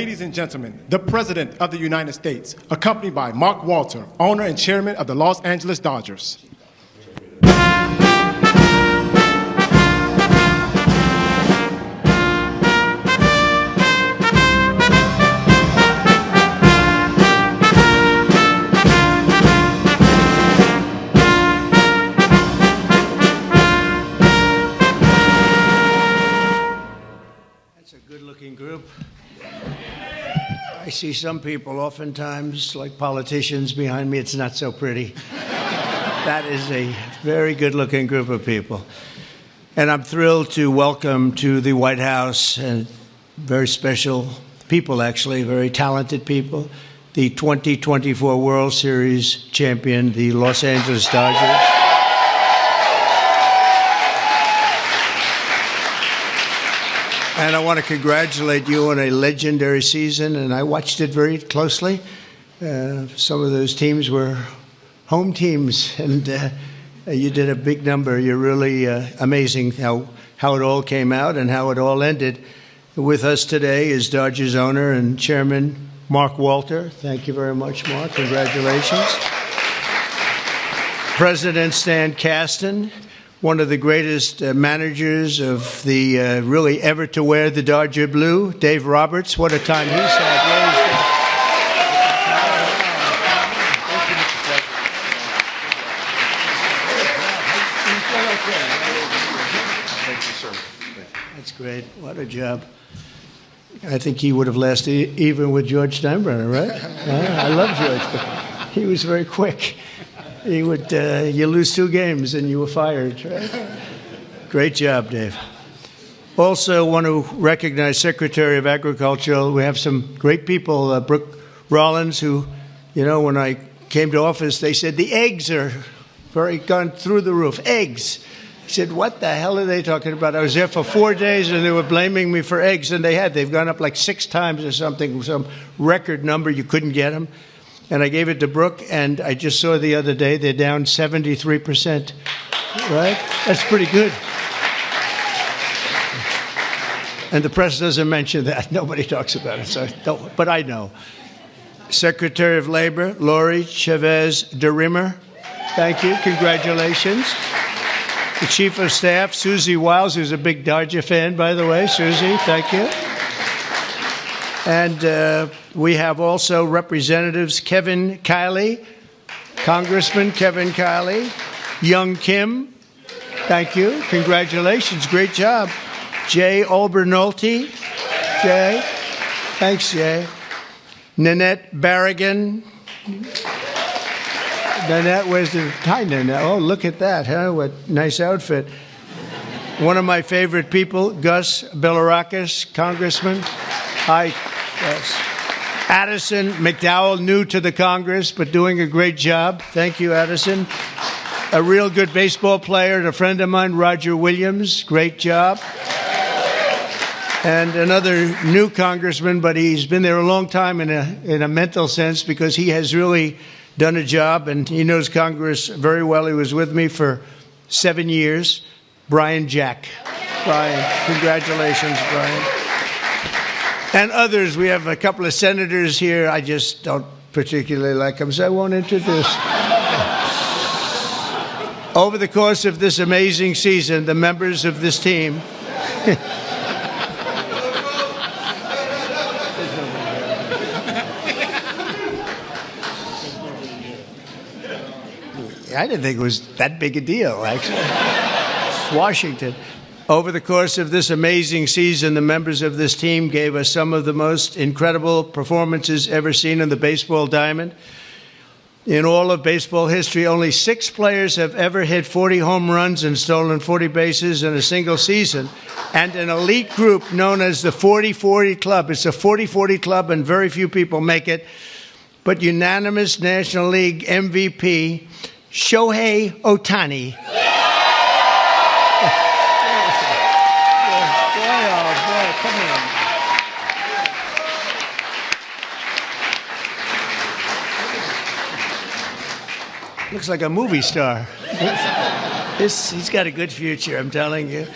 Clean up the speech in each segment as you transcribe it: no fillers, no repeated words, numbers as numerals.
ladies and gentlemen, the President of the United States, accompanied by Mark Walter, owner and chairman of the Los Angeles Dodgers. Good-looking group. I see some people oftentimes, like politicians behind me, it's not so pretty. That is a very good-looking group of people. And I'm thrilled to welcome to the White House and very special people, actually, very talented people, the 2024 World Series champion, the Los Angeles Dodgers. And I want to congratulate you on a legendary season, and I watched it very closely. Some of those teams were home teams, and you did a big number. You're really amazing how it all came out and how it all ended. With us today is Dodgers owner and chairman Mark Walter. Thank you very much, Mark. Congratulations. President Stan Kasten, one of the greatest managers of the really ever to wear the Dodger blue, Dave Roberts. What a time he's had. Thank you, sir. That's great. What a job. I think he would have lasted even with George Steinbrenner, right? I love George, but he was very quick. He would, you lose 2 games and you were fired, right? Great job, Dave. Also want to recognize Secretary of Agriculture. We have some great people, Brooke Rollins, who, you know, when I came to office, they said the eggs are gone through the roof. Eggs. I said, what the hell are they talking about? I was there for 4 days and they were blaming me for eggs, and they've gone up like 6 times or something, some record number. You couldn't get them. And I gave it to Brooke, and I just saw the other day they're down 73%. Right? That's pretty good. And the press doesn't mention that. Nobody talks about it, so don't, but I know. Secretary of Labor, Lori Chavez DeRimmer. Thank you. Congratulations. The Chief of Staff, Susie Wiles, who's a big Dodger fan, by the way. Susie, thank you. And we have also Representatives Kevin Kiley, Congressman Kevin Kiley, Young Kim, thank you, congratulations, great job. Jay Obernolte, Jay, thanks, Jay. Nanette Barragan. Nanette, where's the, hi, Nanette, oh, look at that, huh, what nice outfit. One of my favorite people, Gus Bilirakis, Congressman. Hi, yes. Addison McDowell, new to the Congress, but doing a great job. Thank you, Addison. A real good baseball player and a friend of mine, Roger Williams. Great job. And another new congressman, but he's been there a long time in a mental sense, because he has really done a job and he knows Congress very well. He was with me for 7 years. Brian Jack. Brian, congratulations, Brian. And others, we have a couple of senators here. I just don't particularly like them, so I won't introduce. Over the course of this amazing season, the members of this team I didn't think it was that big a deal, actually. Washington. Over the course of this amazing season, the members of this team gave us some of the most incredible performances ever seen in the baseball diamond. In all of baseball history, only 6 players have ever hit 40 home runs and stolen 40 bases in a single season. And an elite group known as the 40-40 Club. It's a 40-40 club, and very few people make it. But unanimous National League MVP, Shohei Ohtani. Looks like a movie star. He's got a good future, I'm telling you.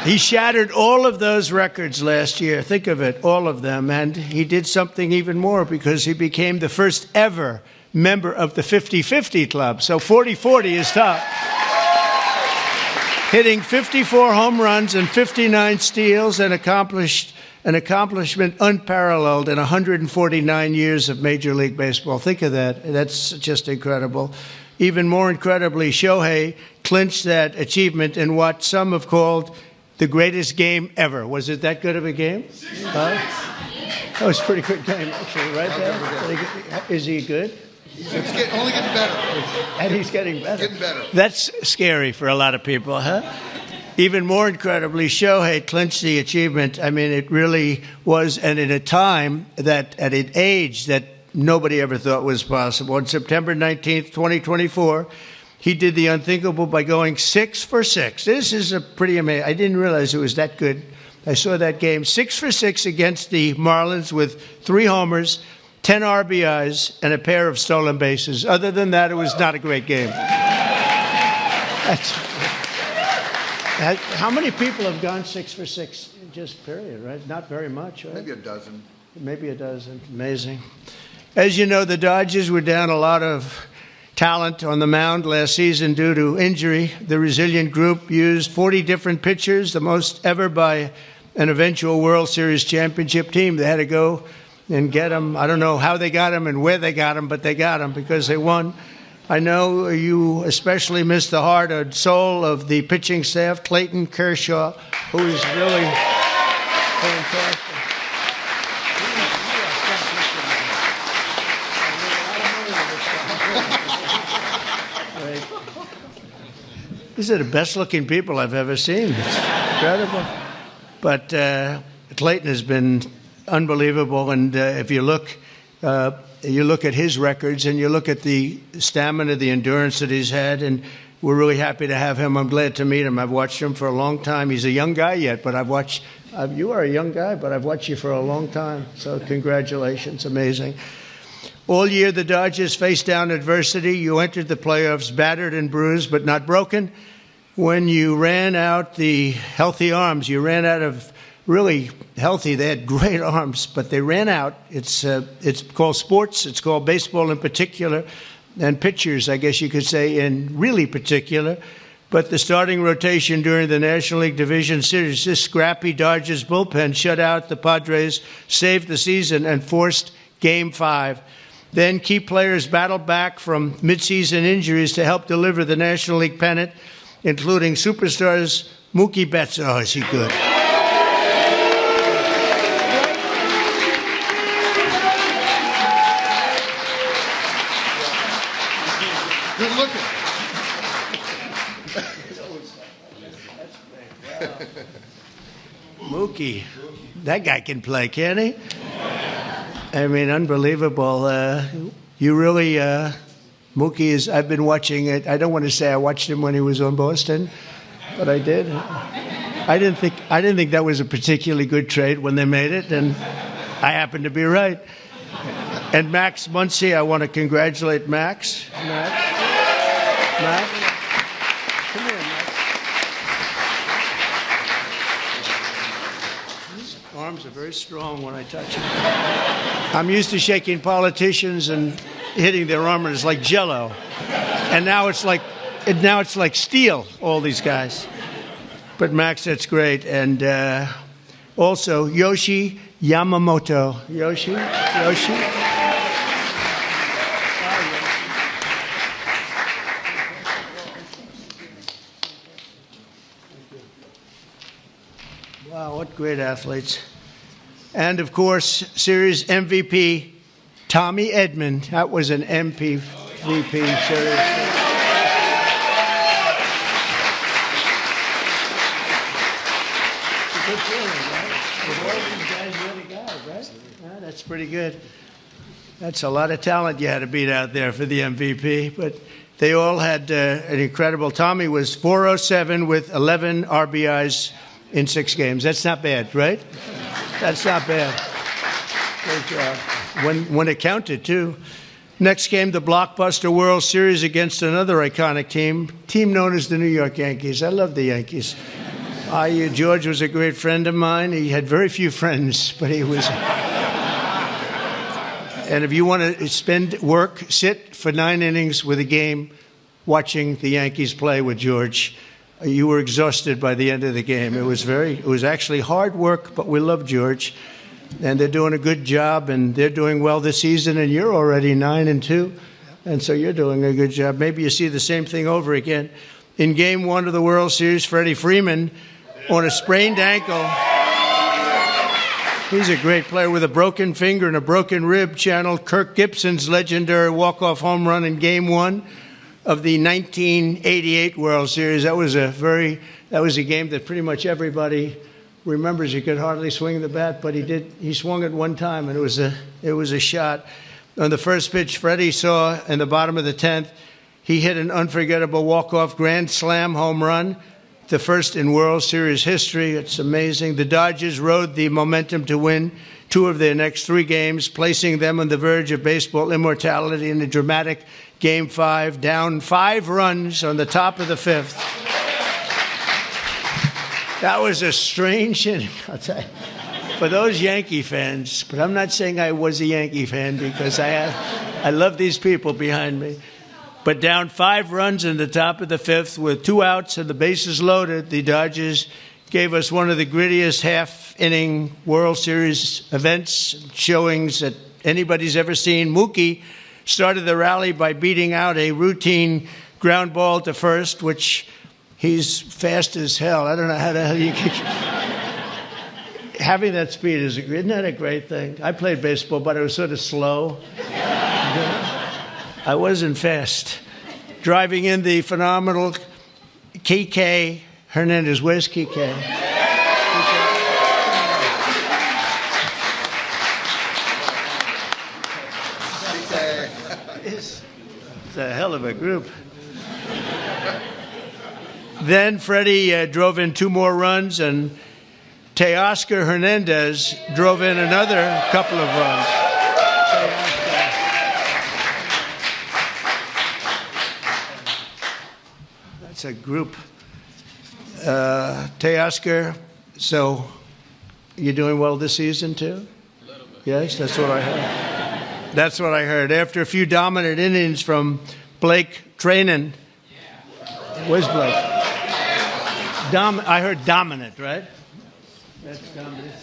He shattered all of those records last year. Think of it, all of them. And he did something even more because he became the first ever member of the 50-50 club. So 40-40 is top. Hitting 54 home runs and 59 steals, an accomplishment unparalleled in 149 years of Major League Baseball. Think of that. That's just incredible. Even more incredibly, Shohei clinched that achievement in what some have called the greatest game ever. Was it that good of a game? That was a pretty good game, actually, right there. Is he good? It's only getting better. And he's getting better. Getting better. That's scary for a lot of people, huh? Even more incredibly, Shohei clinched the achievement. I mean, it really was, and in a time that, at an age that nobody ever thought was possible. On September 19th, 2024, he did the unthinkable by going 6 for 6. This is a pretty amazing. I didn't realize it was that good. I saw that game 6 for 6 against the Marlins with 3 homers, 10 RBIs, and a pair of stolen bases. Other than that, it was not a great game. How many people have gone 6 for 6? Just period, right? Not very much, right? Maybe a dozen. Maybe a dozen. Amazing. As you know, the Dodgers were down a lot of talent on the mound last season due to injury. The resilient group used 40 different pitchers, the most ever by an eventual World Series championship team. They had to go and get them. I don't know how they got them and where they got them, but they got them because they won. I know you especially miss the heart and soul of the pitching staff, Clayton Kershaw, who is really fantastic. These are the best-looking people I've ever seen. It's incredible. But Clayton has been unbelievable, and if you look at his records and you look at the stamina, the endurance that he's had, and we're really happy to have him. I'm glad to meet him. I've watched him for a long time. He's a young guy yet, but you are a young guy, but I've watched you for a long time. So congratulations. Amazing. All year, the Dodgers faced down adversity. You entered the playoffs battered and bruised, but not broken. When you ran out the healthy arms, you ran out of really healthy. They had great arms, but they ran out. It's called sports. It's called baseball in particular, and pitchers, I guess you could say, in really particular. But the starting rotation during the National League Division Series, this scrappy Dodgers bullpen shut out the Padres, saved the season, and forced Game 5. Then key players battled back from midseason injuries to help deliver the National League pennant, including superstars Mookie Betts. Oh, is he good? Good looking. Mookie, that guy can play, can't he? I mean, unbelievable. You really, Mookie is, I've been watching it. I don't want to say I watched him when he was on Boston, but I did. I didn't think that was a particularly good trade when they made it, and I happened to be right. And Max Muncy, I want to congratulate Max. Max. Come here, Max. His arms are very strong when I touch them. I'm used to shaking politicians and hitting their armors like Jell-O, and now it's like steel. All these guys, but Max, that's great, and also Yoshi Yamamoto. Yoshi. Wow, what great athletes. And, of course, series MVP, Tommy Edman. That was an MVP series. It's a good feeling, right? With all these guys, you're the guy, right? Yeah, that's pretty good. That's a lot of talent you had to beat out there for the MVP. But they all had an incredible... Tommy was 407 with 11 RBIs in 6 games. That's not bad, right? That's not bad. Great job. When it counted, too. Next came the blockbuster World Series against another iconic team known as the New York Yankees. I love the Yankees. George was a great friend of mine. He had very few friends, but he was. And if you want to sit for 9 innings with a game watching the Yankees play with George, you were exhausted by the end of the game. It was actually hard work, but we love George. And they're doing a good job, and they're doing well this season, and you're already 9-2. And so you're doing a good job. Maybe you see the same thing over again. In Game 1 of the World Series, Freddie Freeman, on a sprained ankle, he's a great player with a broken finger and a broken rib, channeled Kirk Gibson's legendary walk-off home run in Game 1 of the 1988 World Series. That was a game that pretty much everybody remembers. He could hardly swing the bat, but he swung it one time, and it was a shot. On the first pitch Freddie saw in the bottom of the 10th, he hit an unforgettable walk-off grand slam home run, the first in World Series history. It's amazing. The Dodgers rode the momentum to win 2 of their next 3 games, placing them on the verge of baseball immortality in a dramatic Game 5, down 5 runs on the top of the 5th. That was a strange inning, I'll tell you, for those Yankee fans. But I'm not saying I was a Yankee fan, because I love these people behind me. But down 5 runs in the top of the 5th with 2 outs and the bases loaded, the Dodgers gave us one of the grittiest half-inning World Series events, showings that anybody's ever seen. Mookie started the rally by beating out a routine ground ball to first, which he's fast as hell. I don't know how the hell you can... Having that speed isn't that a great thing? I played baseball, but I was sort of slow. I wasn't fast. Driving in the phenomenal Kike Hernandez. Where's Kike? It's a hell of a group. Then Freddie drove in 2 more runs, and Teoscar Hernandez drove in another couple of runs. That's a group. Teoscar, so you're doing well this season too? A little bit. Yes, that's what I heard. That's what I heard. After a few dominant innings from Blake Trainen. Where's Blake? I heard dominant, right? That's dominant.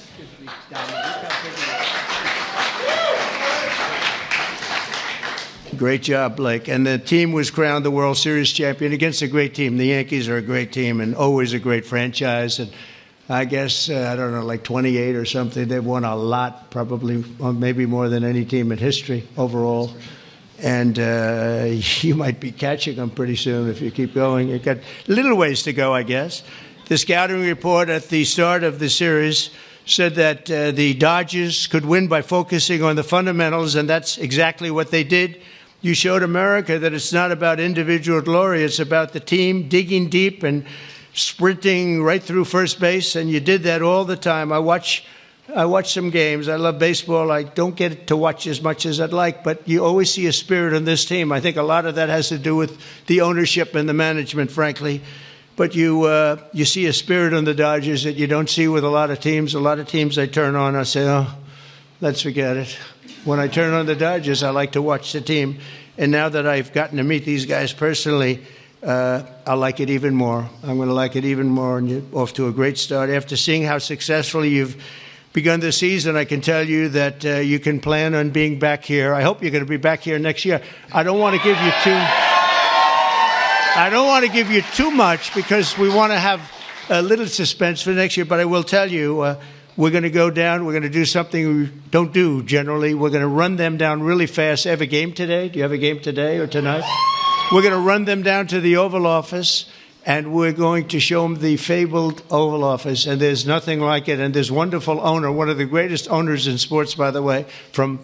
Great job, Blake. And the team was crowned the World Series champion against a great team. The Yankees are a great team and always a great franchise. And I guess, I don't know, like 28 or something. They've won a lot, probably, maybe more than any team in history overall. And you might be catching them pretty soon if you keep going. You've got little ways to go, I guess. The scouting report at the start of the series said that the Dodgers could win by focusing on the fundamentals, and that's exactly what they did. You showed America that it's not about individual glory. It's about the team digging deep and sprinting right through first base, and you did that all the time. I watch some games. I love baseball. I don't get to watch as much as I'd like, but you always see a spirit on this team. I think a lot of that has to do with the ownership and the management, frankly. But you see a spirit on the Dodgers that you don't see with a lot of teams. A lot of teams I turn on, I say, oh, let's forget it. When I turn on the Dodgers, I like to watch the team. And now that I've gotten to meet these guys personally, I like it even more. I'm going to like it even more, and you're off to a great start. After seeing how successfully you've begun the season, I can tell you that you can plan on being back here. I hope you're going to be back here next year. I don't want to give you too much because we want to have a little suspense for next year, but I will tell you, we're going to go down. We're going to do something we don't do generally. We're going to run them down really fast. Have a game today? Do you have a game today or tonight? We're going to run them down to the Oval Office, and we're going to show them the fabled Oval Office, and there's nothing like it. And this wonderful owner, one of the greatest owners in sports, by the way, from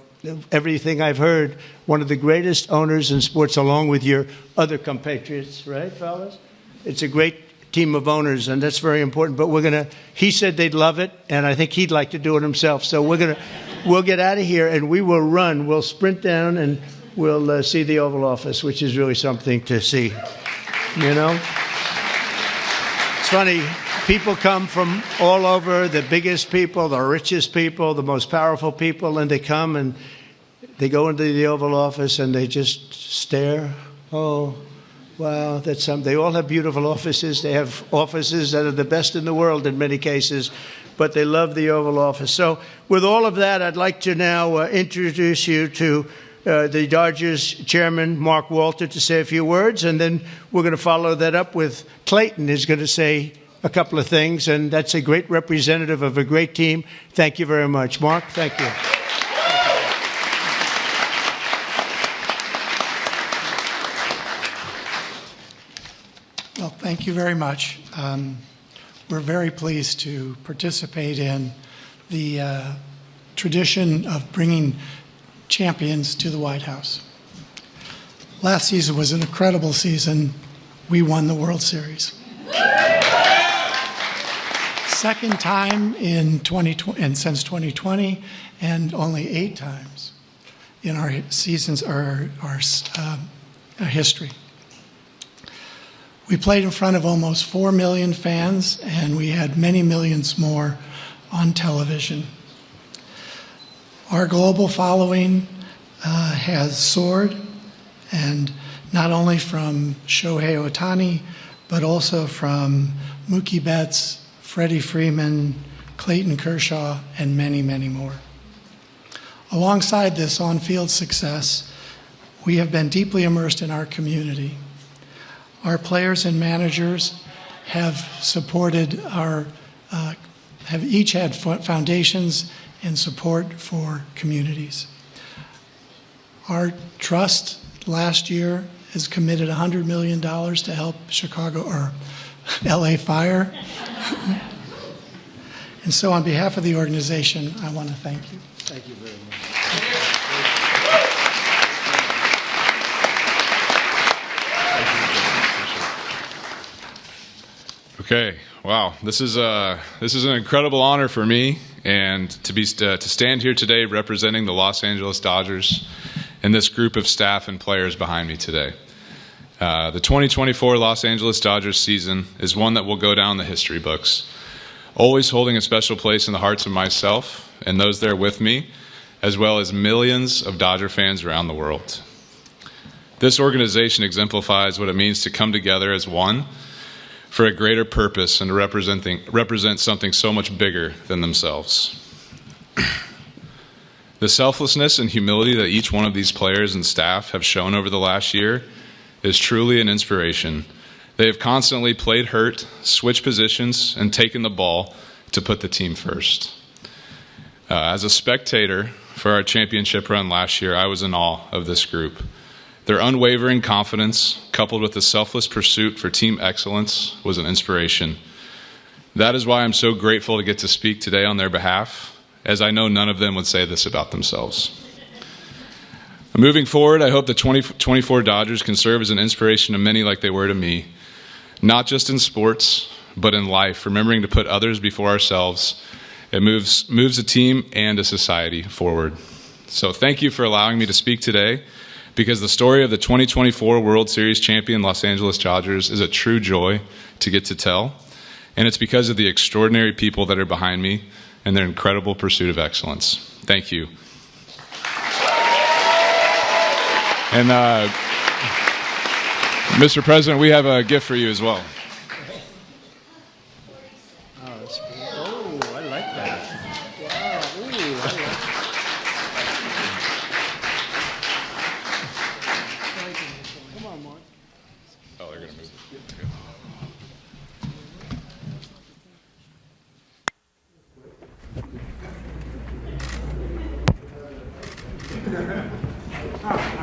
everything I've heard, one of the greatest owners in sports, along with your other compatriots, right, fellas? It's a great team of owners, and that's very important. But he said they'd love it, and I think he'd like to do it himself. So we'll get out of here, and we will run. We'll sprint down, and we'll see the Oval Office, which is really something to see, you know? It's funny. people come from all over, the biggest people, the richest people, the most powerful people, and they come and they go into the Oval Office and they just stare. Oh, wow, that's something. They all have beautiful offices. They have offices that are the best in the world in many cases, but they love the Oval Office. So with all of that, I'd like to now introduce you to the Dodgers chairman, Mark Walter, to say a few words, and then we're going to follow that up with Clayton, who's going to say a couple of things, and that's a great representative of a great team. Thank you very much. Mark, thank you. Well, thank you very much. We're very pleased to participate in the tradition of bringing champions to the White House. Last season was an incredible season. We won the World Series. Second time in 2020, and since 2020, and only 8 times in our seasons, our history. We played in front of almost 4 million fans, and we had many millions more on television. Our global following has soared, and not only from Shohei Ohtani, but also from Mookie Betts, Freddie Freeman, Clayton Kershaw, and many, many more. Alongside this on-field success, we have been deeply immersed in our community. Our players and managers have supported have each had foundations and support for communities. Our trust last year has committed $100 million to help Chicago or LA Fire. And so on behalf of the organization, I want to thank you. Thank you very much. Okay, wow, this is an incredible honor for me, and to stand here today representing the Los Angeles Dodgers and this group of staff and players behind me today. The 2024 Los Angeles Dodgers season is one that will go down the history books, always holding a special place in the hearts of myself and those there with me, as well as millions of Dodger fans around the world. This organization exemplifies what it means to come together as one for a greater purpose and to represent something so much bigger than themselves. The selflessness and humility that each one of these players and staff have shown over the last year is truly an inspiration. They have constantly played hurt, switched positions, and taken the ball to put the team first. As a spectator for our championship run last year, I was in awe of this group. Their unwavering confidence, coupled with the selfless pursuit for team excellence, was an inspiration. That is why I'm so grateful to get to speak today on their behalf, as I know none of them would say this about themselves. Moving forward, I hope the 2024 Dodgers can serve as an inspiration to many like they were to me, not just in sports, but in life, remembering to put others before ourselves. It moves a team and a society forward. So thank you for allowing me to speak today, because the story of the 2024 World Series champion Los Angeles Dodgers is a true joy to get to tell, and it's because of the extraordinary people that are behind me and their incredible pursuit of excellence. Thank you. And Mr. President, we have a gift for you as well. Oh, I like that. Wow. Ooh, I like that. Come on, Mark. Oh, they're going to move. Okay.